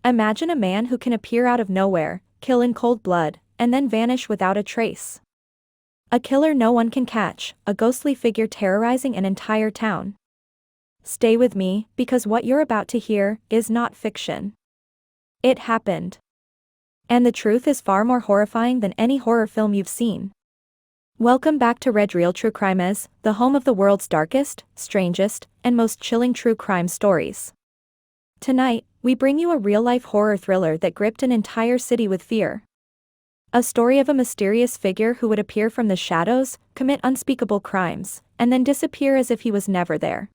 Imagine a man who can appear out of nowhere, kill in cold blood, and then vanish without a trace. A killer no one can catch, a ghostly figure terrorizing an entire town. Stay with me, because what you're about to hear is not fiction. It happened. And the truth is far more horrifying than any horror film you've seen. Welcome back to Red Real True Crimes, the home of the world's darkest, strangest, and most chilling true crime stories. Tonight, we bring you a real-life horror thriller that gripped an entire city with fear. A story of a mysterious figure who would appear from the shadows, commit unspeakable crimes, and then disappear as if he was never there.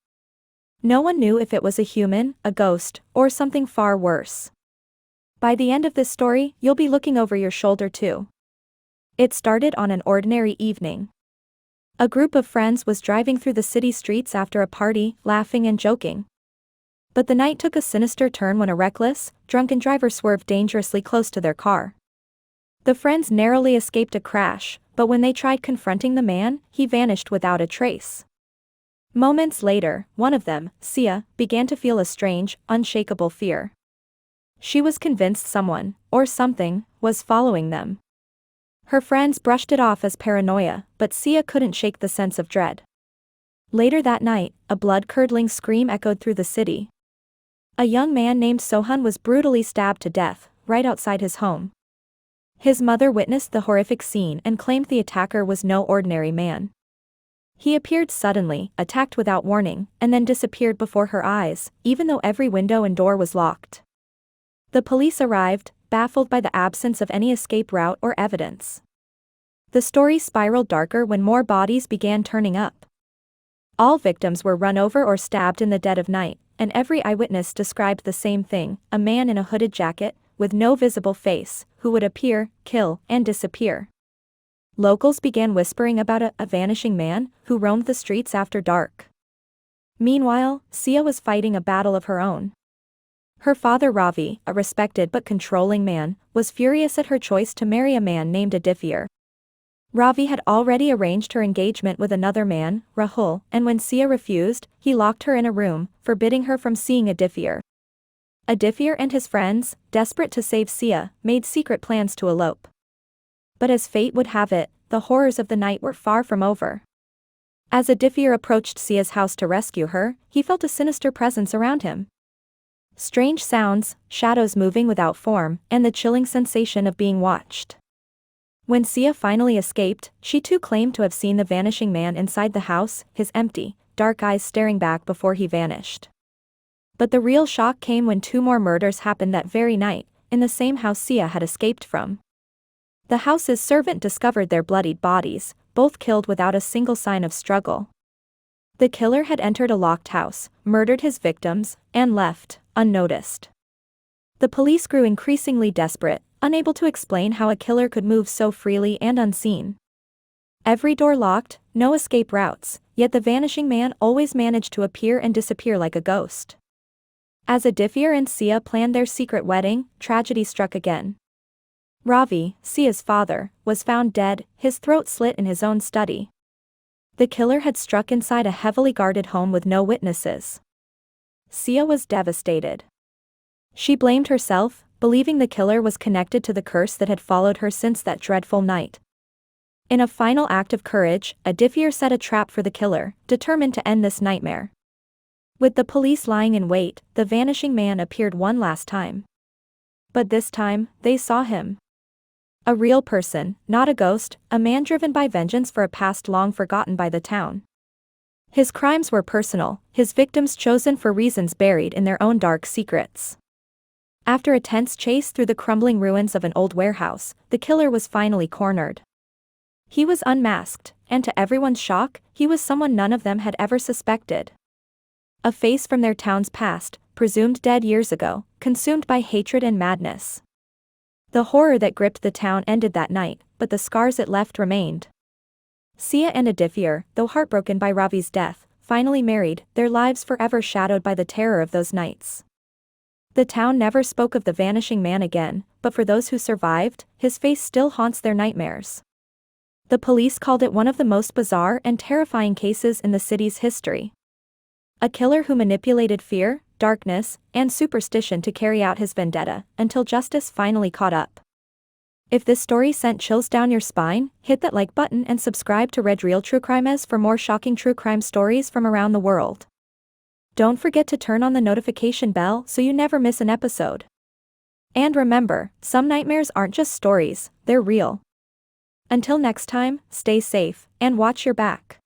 No one knew if it was a human, a ghost, or something far worse. By the end of this story, you'll be looking over your shoulder too. It started on an ordinary evening. A group of friends was driving through the city streets after a party, laughing and joking. But the night took a sinister turn when a reckless, drunken driver swerved dangerously close to their car. The friends narrowly escaped a crash, but when they tried confronting the man, he vanished without a trace. Moments later, one of them, Sia, began to feel a strange, unshakable fear. She was convinced someone, or something, was following them. Her friends brushed it off as paranoia, but Sia couldn't shake the sense of dread. Later that night, a blood-curdling scream echoed through the city. A young man named Sohan was brutally stabbed to death, right outside his home. His mother witnessed the horrific scene and claimed the attacker was no ordinary man. He appeared suddenly, attacked without warning, and then disappeared before her eyes, even though every window and door was locked. The police arrived, baffled by the absence of any escape route or evidence. The story spiraled darker when more bodies began turning up. All victims were run over or stabbed in the dead of night, and every eyewitness described the same thing: a man in a hooded jacket, with no visible face, who would appear, kill, and disappear. Locals began whispering about a vanishing man who roamed the streets after dark. Meanwhile, Sia was fighting a battle of her own. Her father Ravi, a respected but controlling man, was furious at her choice to marry a man named Aditya. Ravi had already arranged her engagement with another man, Rahul, and when Sia refused, he locked her in a room, forbidding her from seeing Aditya. Aditya and his friends, desperate to save Sia, made secret plans to elope. But as fate would have it, the horrors of the night were far from over. As Aditya approached Sia's house to rescue her, he felt a sinister presence around him. Strange sounds, shadows moving without form, and the chilling sensation of being watched. When Sia finally escaped, she too claimed to have seen the vanishing man inside the house, his empty, dark eyes staring back before he vanished. But the real shock came when 2 more murders happened that very night, in the same house Sia had escaped from. The house's servant discovered their bloodied bodies, both killed without a single sign of struggle. The killer had entered a locked house, murdered his victims, and left, unnoticed. The police grew increasingly desperate, unable to explain how a killer could move so freely and unseen. Every door locked, no escape routes, yet the vanishing man always managed to appear and disappear like a ghost. As Aditya and Sia planned their secret wedding, tragedy struck again. Ravi, Sia's father, was found dead, his throat slit in his own study. The killer had struck inside a heavily guarded home with no witnesses. Sia was devastated. She blamed herself, believing the killer was connected to the curse that had followed her since that dreadful night. In a final act of courage, Aditya set a trap for the killer, determined to end this nightmare. With the police lying in wait, the vanishing man appeared one last time. But this time, they saw him. A real person, not a ghost, a man driven by vengeance for a past long forgotten by the town. His crimes were personal, his victims chosen for reasons buried in their own dark secrets. After a tense chase through the crumbling ruins of an old warehouse, the killer was finally cornered. He was unmasked, and to everyone's shock, he was someone none of them had ever suspected. A face from their town's past, presumed dead years ago, consumed by hatred and madness. The horror that gripped the town ended that night, but the scars it left remained. Sia and Aditya, though heartbroken by Ravi's death, finally married, their lives forever shadowed by the terror of those nights. The town never spoke of the vanishing man again, but for those who survived, his face still haunts their nightmares. The police called it one of the most bizarre and terrifying cases in the city's history. A killer who manipulated fear, darkness, and superstition to carry out his vendetta, until justice finally caught up. If this story sent chills down your spine, hit that like button and subscribe to Red Real True Crimes for more shocking true crime stories from around the world. Don't forget to turn on the notification bell so you never miss an episode. And remember, some nightmares aren't just stories, they're real. Until next time, stay safe, and watch your back.